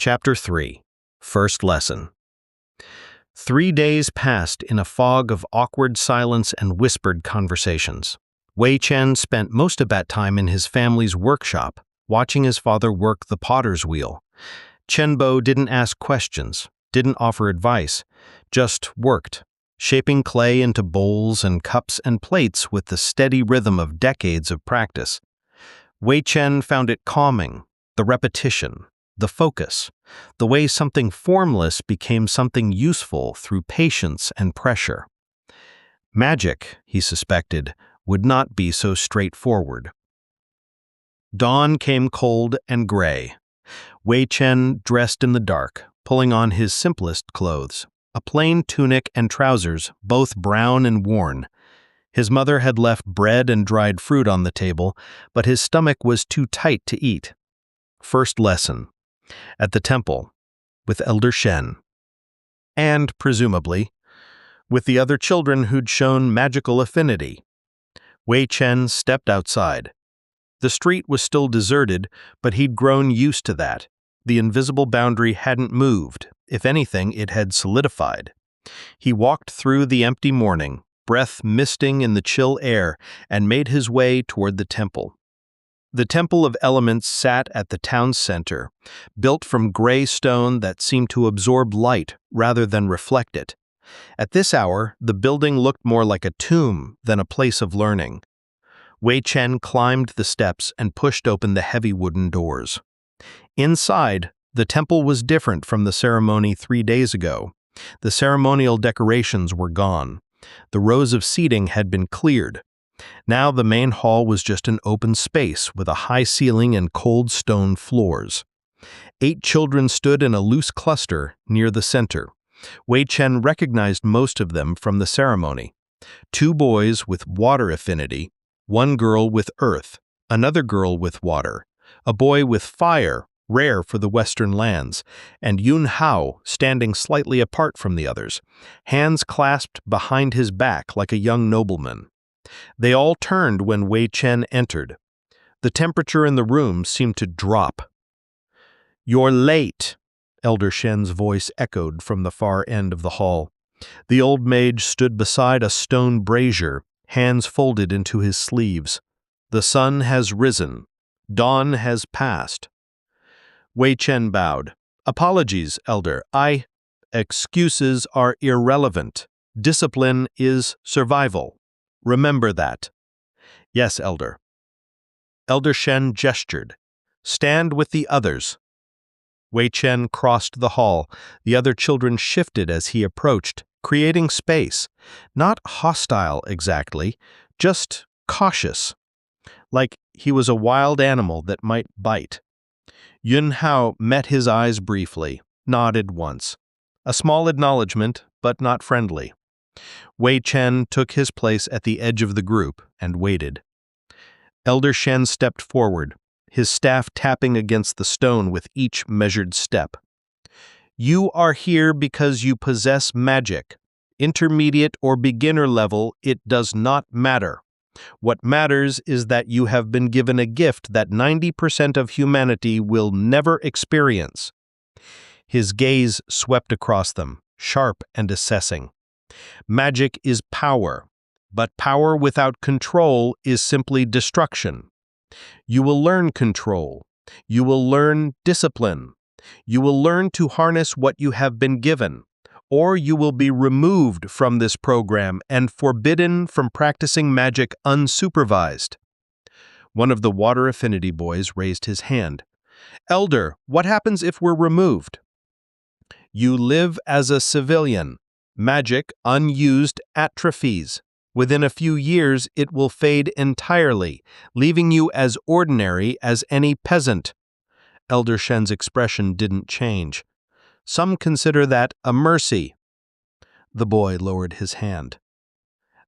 Chapter 3. First Lesson. 3 days passed in a fog of awkward silence and whispered conversations. Wei Chen spent most of that time in his family's workshop, watching his father work the potter's wheel. Chen Bo didn't ask questions, didn't offer advice, just worked, shaping clay into bowls and cups and plates with the steady rhythm of decades of practice. Wei Chen found it calming, the repetition, the focus, the way something formless became something useful through patience and pressure. Magic, he suspected, would not be so straightforward. Dawn came cold and gray. Wei Chen dressed in the dark, pulling on his simplest clothes, a plain tunic and trousers, both brown and worn. His mother had left bread and dried fruit on the table, but his stomach was too tight to eat. First lesson. At the temple, with Elder Shen. And, presumably, with the other children who'd shown magical affinity. Wei Chen stepped outside. The street was still deserted, but he'd grown used to that. The invisible boundary hadn't moved. If anything, it had solidified. He walked through the empty morning, breath misting in the chill air, and made his way toward the temple. The Temple of Elements sat at the town center, built from gray stone that seemed to absorb light rather than reflect it. At this hour, the building looked more like a tomb than a place of learning. Wei Chen climbed the steps and pushed open the heavy wooden doors. Inside, the temple was different from the ceremony 3 days ago. The ceremonial decorations were gone. The rows of seating had been cleared. Now the main hall was just an open space with a high ceiling and cold stone floors. 8 children stood in a loose cluster near the center. Wei Chen recognized most of them from the ceremony. 2 boys with water affinity, 1 girl with earth, another girl with water, a boy with fire, rare for the western lands, and Yun Hao standing slightly apart from the others, hands clasped behind his back like a young nobleman. They all turned when Wei Chen entered. The temperature in the room seemed to drop. "You're late," Elder Shen's voice echoed from the far end of the hall. The old mage stood beside a stone brazier, hands folded into his sleeves. "The sun has risen. Dawn has passed." Wei Chen bowed. "Apologies, Elder. Excuses are irrelevant. Discipline is survival. Remember that." "Yes, Elder." Elder Shen gestured. "Stand with the others." Wei Chen crossed the hall. The other children shifted as he approached, creating space. Not hostile exactly, just cautious. Like he was a wild animal that might bite. Yun Hao met his eyes briefly, nodded once. A small acknowledgement, but not friendly. Wei Chen took his place at the edge of the group and waited. Elder Shen stepped forward, his staff tapping against the stone with each measured step. "You are here because you possess magic. Intermediate or beginner level, it does not matter. What matters is that you have been given a gift that 90% of humanity will never experience." His gaze swept across them, sharp and assessing. "Magic is power, but power without control is simply destruction. You will learn control. You will learn discipline. You will learn to harness what you have been given, or you will be removed from this program and forbidden from practicing magic unsupervised." One of the water affinity boys raised his hand. "Elder, what happens if we're removed?" "You live as a civilian. Magic, unused, atrophies. Within a few years, it will fade entirely, leaving you as ordinary as any peasant." Elder Shen's expression didn't change. "Some consider that a mercy." The boy lowered his hand.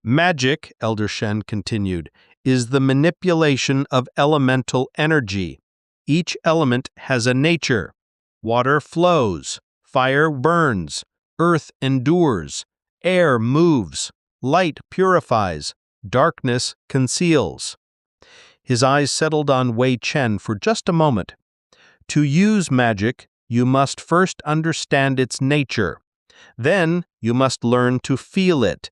"Magic," Elder Shen continued, "is the manipulation of elemental energy. Each element has a nature. Water flows, fire burns, earth endures, air moves, light purifies, darkness conceals." His eyes settled on Wei Chen for just a moment. "To use magic, you must first understand its nature. Then you must learn to feel it,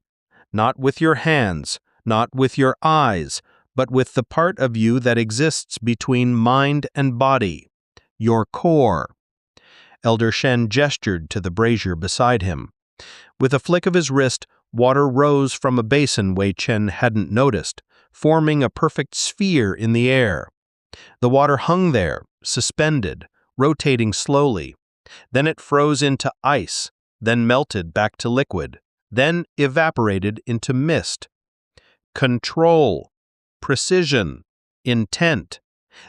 not with your hands, not with your eyes, but with the part of you that exists between mind and body, your core. Elder Shen gestured to the brazier beside him. With a flick of his wrist, water rose from a basin Wei Chen hadn't noticed, forming a perfect sphere in the air. The water hung there, suspended, rotating slowly. Then it froze into ice, then melted back to liquid, then evaporated into mist. Control, precision, intent.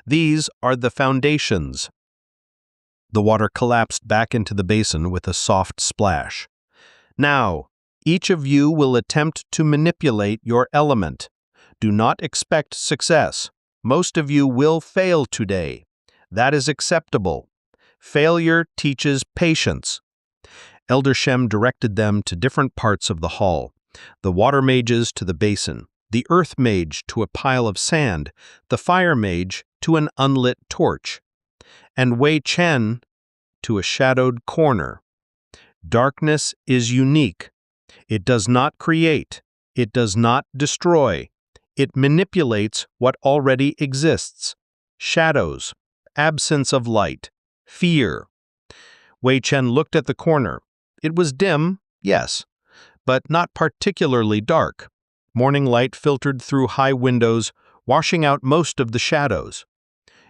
These are the foundations. The water collapsed back into the basin with a soft splash. Now, each of you will attempt to manipulate your element. Do not expect success. Most of you will fail today. That is acceptable. Failure teaches patience. Elder Shem directed them to different parts of the hall, the water mages to the basin, the earth mage to a pile of sand, the fire mage to an unlit torch, and Wei Chen to a shadowed corner. Darkness is unique. It does not create. It does not destroy. It manipulates what already exists. Shadows, absence of light, fear. Wei Chen looked at the corner. It was dim, yes, but not particularly dark. Morning light filtered through high windows, washing out most of the shadows.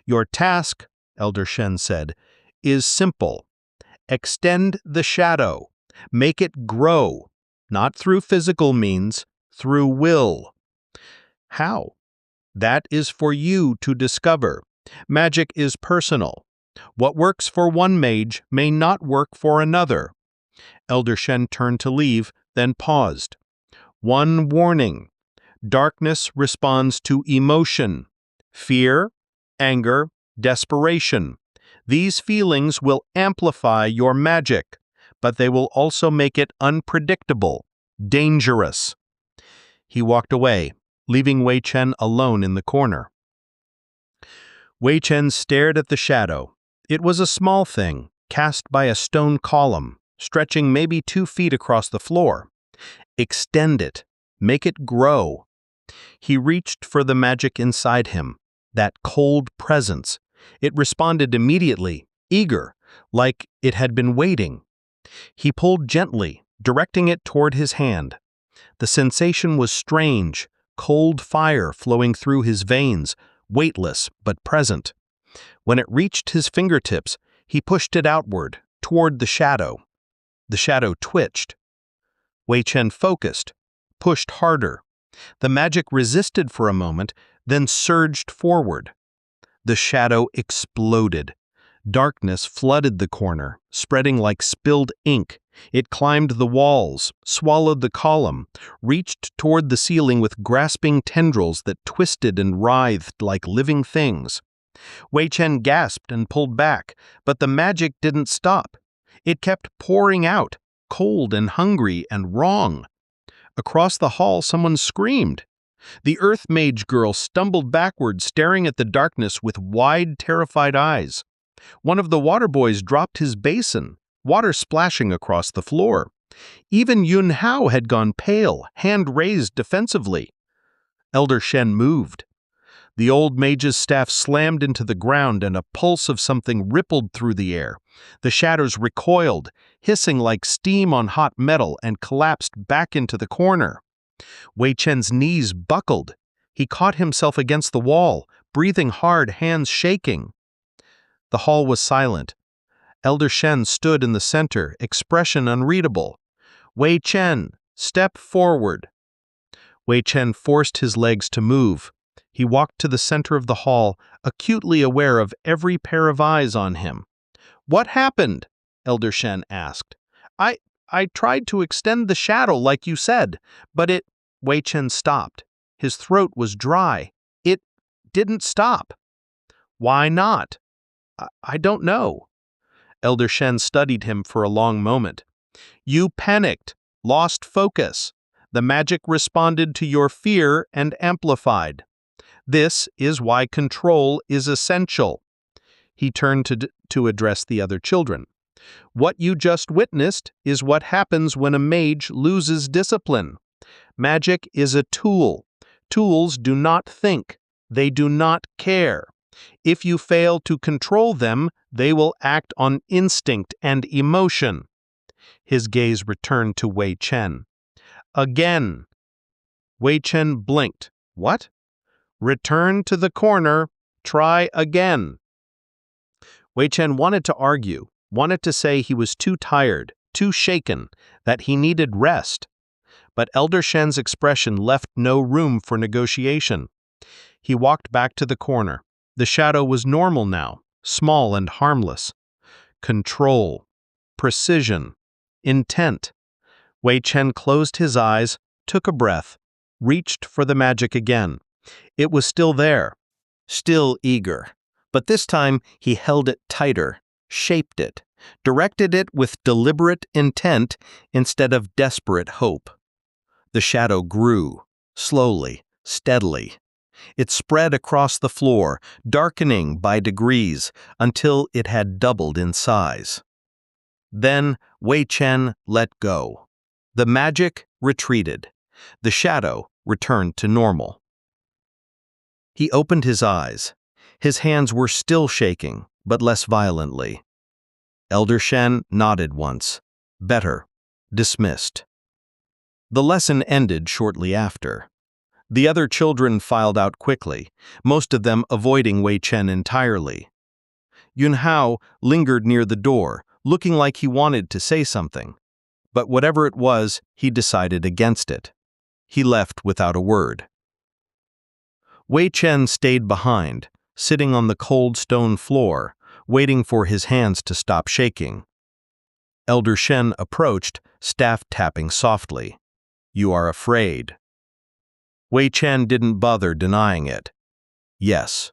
Your task, Elder Shen said, is simple. Extend the shadow. Make it grow, not through physical means, through will. How? That is for you to discover. Magic is personal. What works for one mage may not work for another. Elder Shen turned to leave, then paused. One warning. Darkness responds to emotion. Fear, anger, desperation. These feelings will amplify your magic, but they will also make it unpredictable, dangerous. He walked away, leaving Wei Chen alone in the corner. Wei Chen stared at the shadow. It was a small thing, cast by a stone column, stretching maybe 2 feet across the floor. Extend it. Make it grow. He reached for the magic inside him, that cold presence. It responded immediately, eager, like it had been waiting. He pulled gently, directing it toward his hand. The sensation was strange, cold fire flowing through his veins, weightless but present. When it reached his fingertips, he pushed it outward, toward the shadow. The shadow twitched. Wei Chen focused, pushed harder. The magic resisted for a moment, then surged forward. The shadow exploded. Darkness flooded the corner, spreading like spilled ink. It climbed the walls, swallowed the column, reached toward the ceiling with grasping tendrils that twisted and writhed like living things. Wei Chen gasped and pulled back, but the magic didn't stop. It kept pouring out, cold and hungry and wrong. Across the hall, someone screamed. The Earth Mage girl stumbled backward, staring at the darkness with wide, terrified eyes. One of the water boys dropped his basin, water splashing across the floor. Even Yun Hao had gone pale, hand raised defensively. Elder Shen moved. The old mage's staff slammed into the ground and a pulse of something rippled through the air. The shadows recoiled, hissing like steam on hot metal, and collapsed back into the corner. Wei Chen's knees buckled. He caught himself against the wall, breathing hard, hands shaking. The hall was silent. Elder Shen stood in the center, expression unreadable. Wei Chen, step forward. Wei Chen forced his legs to move. He walked to the center of the hall, acutely aware of every pair of eyes on him. What happened? Elder Shen asked. I tried to extend the shadow like you said, but it... Wei Chen stopped. His throat was dry. It didn't stop. Why not? I don't know. Elder Shen studied him for a long moment. You panicked, lost focus. The magic responded to your fear and amplified. This is why control is essential. He turned to address the other children. What you just witnessed is what happens when a mage loses discipline. Magic is a tool. Tools do not think. They do not care. If you fail to control them, they will act on instinct and emotion. His gaze returned to Wei Chen. Again. Wei Chen blinked. What? Return to the corner. Try again. Wei Chen wanted to argue, wanted to say he was too tired, too shaken, that he needed rest. But Elder Shen's expression left no room for negotiation. He walked back to the corner. The shadow was normal now, small and harmless. Control, precision, intent. Wei Chen closed his eyes, took a breath, reached for the magic again. It was still there, still eager. But this time he held it tighter, shaped it, directed it with deliberate intent instead of desperate hope. The shadow grew, slowly, steadily. It spread across the floor, darkening by degrees until it had doubled in size. Then Wei Chen let go. The magic retreated. The shadow returned to normal. He opened his eyes. His hands were still shaking, but less violently. Elder Shen nodded once. Better. Dismissed. The lesson ended shortly after. The other children filed out quickly, most of them avoiding Wei Chen entirely. Yun Hao lingered near the door, looking like he wanted to say something. But whatever it was, he decided against it. He left without a word. Wei Chen stayed behind, sitting on the cold stone floor, waiting for his hands to stop shaking. Elder Shen approached, staff tapping softly. You are afraid. Wei Chen didn't bother denying it. Yes.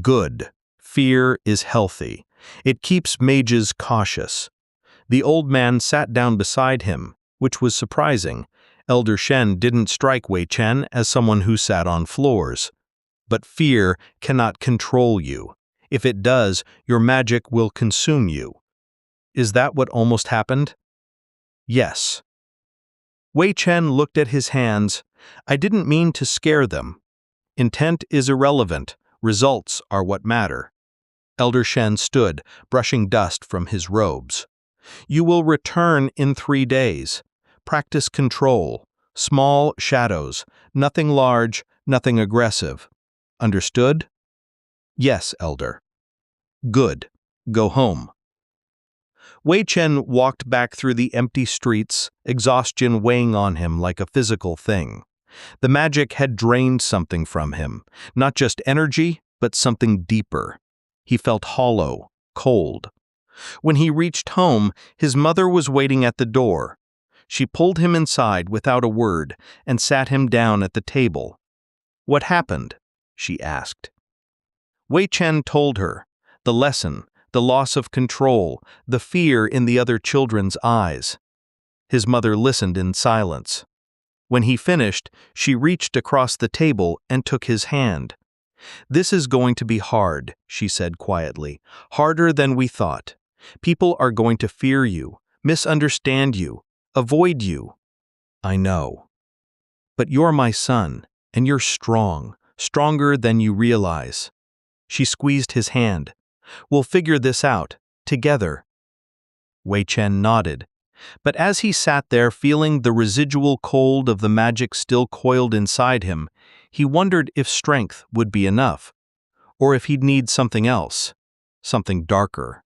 Good. Fear is healthy. It keeps mages cautious. The old man sat down beside him, which was surprising. Elder Shen didn't strike Wei Chen as someone who sat on floors. But fear cannot control you. If it does, your magic will consume you. Is that what almost happened? Yes. Wei Chen looked at his hands. I didn't mean to scare them. Intent is irrelevant. Results are what matter. Elder Shen stood, brushing dust from his robes. You will return in 3 days. Practice control. Small shadows. Nothing large, nothing aggressive. Understood? Yes, Elder. Good. Go home. Wei Chen walked back through the empty streets, exhaustion weighing on him like a physical thing. The magic had drained something from him, not just energy, but something deeper. He felt hollow, cold. When he reached home, his mother was waiting at the door. She pulled him inside without a word and sat him down at the table. What happened? She asked. Wei Chen told her. The lesson, the loss of control, the fear in the other children's eyes. His mother listened in silence. When he finished, she reached across the table and took his hand. This is going to be hard, she said quietly. Harder than we thought. People are going to fear you, misunderstand you, avoid you. I know. But you're my son, and you're strong, stronger than you realize. She squeezed his hand. We'll figure this out, together. Wei Chen nodded. But as he sat there feeling the residual cold of the magic still coiled inside him, he wondered if strength would be enough, or if he'd need something else, something darker.